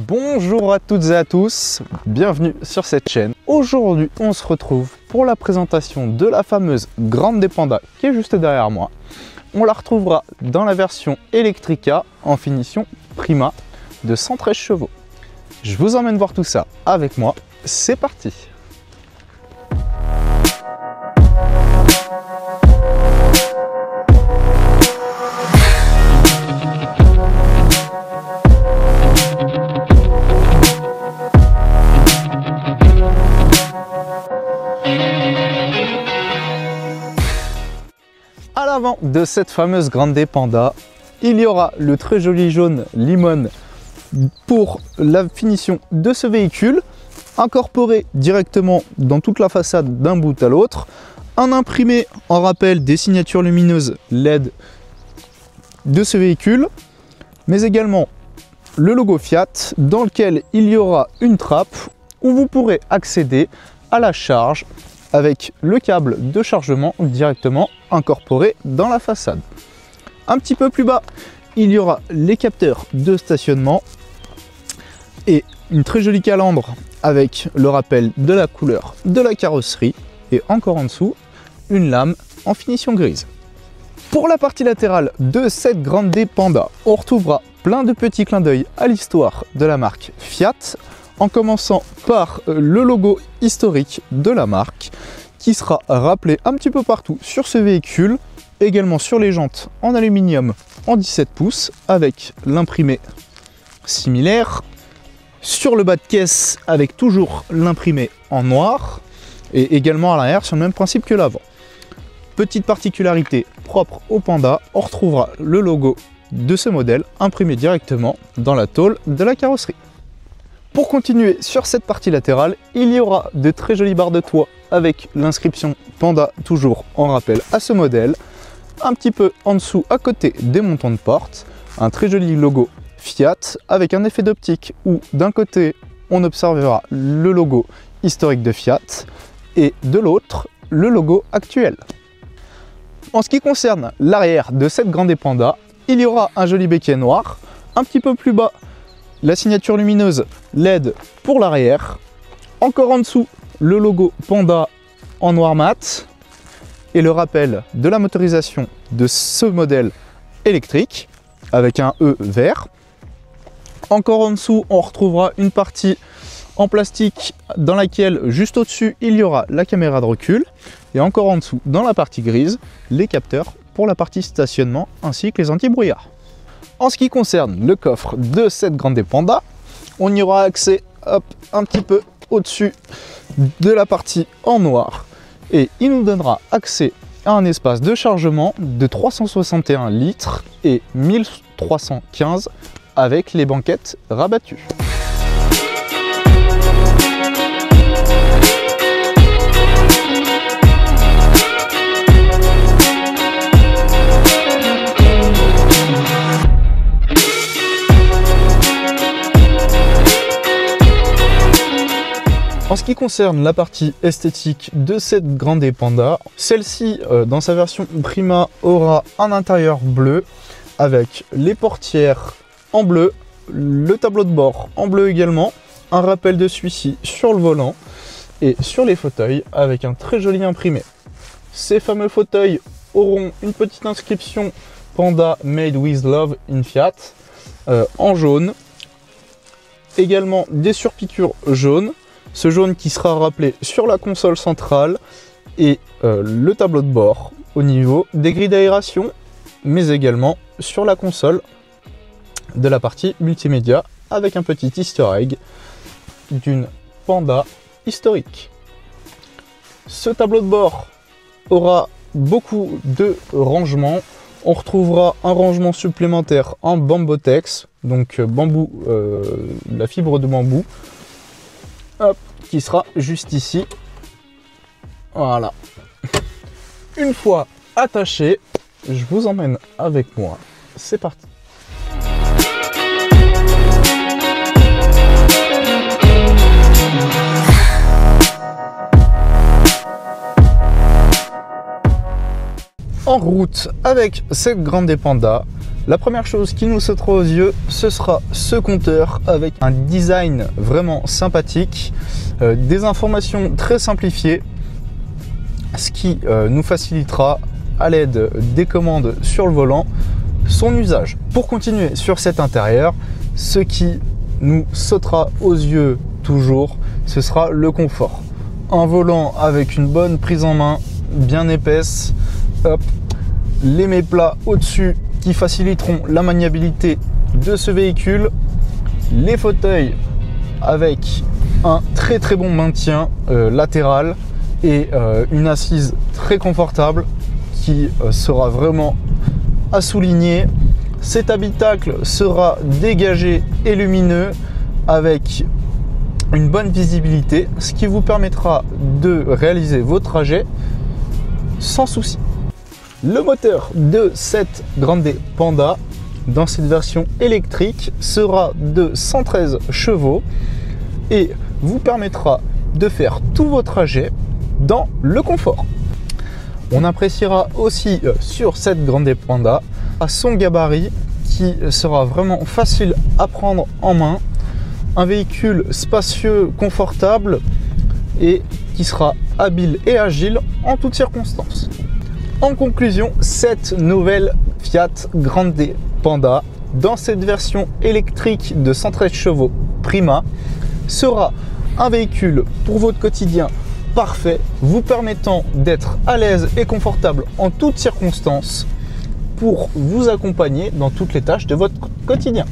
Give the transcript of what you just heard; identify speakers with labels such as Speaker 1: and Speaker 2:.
Speaker 1: Bonjour à toutes et à tous, bienvenue sur cette chaîne. Aujourd'hui, on se retrouve pour la présentation de la fameuse Grande Panda qui est juste derrière moi. On la retrouvera dans la version Electrica en finition Prima de 113 chevaux. Je vous emmène voir tout ça avec moi, c'est parti! À l'avant de cette fameuse Grande Panda, il y aura le très joli jaune limone pour la finition de ce véhicule, incorporé directement dans toute la façade d'un bout à l'autre, un imprimé en rappel des signatures lumineuses LED de ce véhicule, mais également le logo Fiat dans lequel il y aura une trappe où vous pourrez accéder à la charge avec le câble de chargement directement incorporé dans la façade. Un petit peu plus bas, il y aura les capteurs de stationnement et une très jolie calandre avec le rappel de la couleur de la carrosserie et encore en dessous, une lame en finition grise. Pour la partie latérale de cette Grande Panda, on retrouvera plein de petits clins d'œil à l'histoire de la marque Fiat, en commençant par le logo historique de la marque qui sera rappelé un petit peu partout sur ce véhicule, également sur les jantes en aluminium en 17 pouces avec l'imprimé similaire, sur le bas de caisse avec toujours l'imprimé en noir et également à l'arrière sur le même principe que l'avant. Petite particularité propre au Panda, on retrouvera le logo de ce modèle imprimé directement dans la tôle de la carrosserie. Pour continuer sur cette partie latérale, il y aura de très jolies barres de toit avec l'inscription Panda toujours en rappel à ce modèle. Un petit peu en dessous à côté des montants de porte, un très joli logo Fiat avec un effet d'optique où d'un côté on observera le logo historique de Fiat et de l'autre le logo actuel. En ce qui concerne l'arrière de cette Grande Panda, il y aura un joli béquet noir, un petit peu plus bas la signature lumineuse LED pour l'arrière, encore en dessous le logo Panda en noir mat et le rappel de la motorisation de ce modèle électrique avec un E vert. Encore en dessous on retrouvera une partie en plastique dans laquelle juste au-dessus il y aura la caméra de recul et encore en dessous dans la partie grise les capteurs pour la partie stationnement ainsi que les anti-brouillard. En ce qui concerne le coffre de cette Grande Panda, on y aura accès un petit peu au-dessus de la partie en noir et il nous donnera accès à un espace de chargement de 361 litres et 1315 avec les banquettes rabattues. En ce qui concerne la partie esthétique de cette Grande Panda, celle-ci dans sa version Prima aura un intérieur bleu avec les portières en bleu, le tableau de bord en bleu également, un rappel de celui-ci sur le volant et sur les fauteuils avec un très joli imprimé. Ces fameux fauteuils auront une petite inscription Panda Made with Love in Fiat en jaune, également des surpiqûres jaunes. Ce jaune qui sera rappelé sur la console centrale et le tableau de bord au niveau des grilles d'aération, mais également sur la console de la partie multimédia avec un petit easter egg d'une Panda historique. Ce tableau de bord aura beaucoup de rangements. On retrouvera un rangement supplémentaire en Bambotex, donc bambou, la fibre de bambou. Hop, qui sera juste ici. Voilà. Une fois attaché, je vous emmène avec moi. C'est parti. En route avec cette Grande Panda, La première chose qui nous sautera aux yeux, ce sera ce compteur avec un design vraiment sympathique, des informations très simplifiées, ce qui nous facilitera à l'aide des commandes sur le volant son usage. Pour continuer sur cet intérieur, ce qui nous sautera aux yeux toujours, ce sera le confort. Un volant avec une bonne prise en main, bien épaisse, hop, les méplats au-dessus qui faciliteront la maniabilité de ce véhicule, les fauteuils avec un très bon maintien latéral et une assise très confortable qui sera vraiment à souligner. Cet habitacle sera dégagé et lumineux avec une bonne visibilité, ce qui vous permettra de réaliser vos trajets sans souci. Le moteur de cette Grande Panda dans cette version électrique sera de 113 chevaux et vous permettra de faire tous vos trajets dans le confort. On appréciera aussi sur cette Grande Panda son gabarit qui sera vraiment facile à prendre en main, un véhicule spacieux, confortable et qui sera habile et agile en toutes circonstances. En conclusion, cette nouvelle Fiat Grande Panda dans cette version électrique de 113 chevaux Prima sera un véhicule pour votre quotidien parfait, vous permettant d'être à l'aise et confortable en toutes circonstances pour vous accompagner dans toutes les tâches de votre quotidien.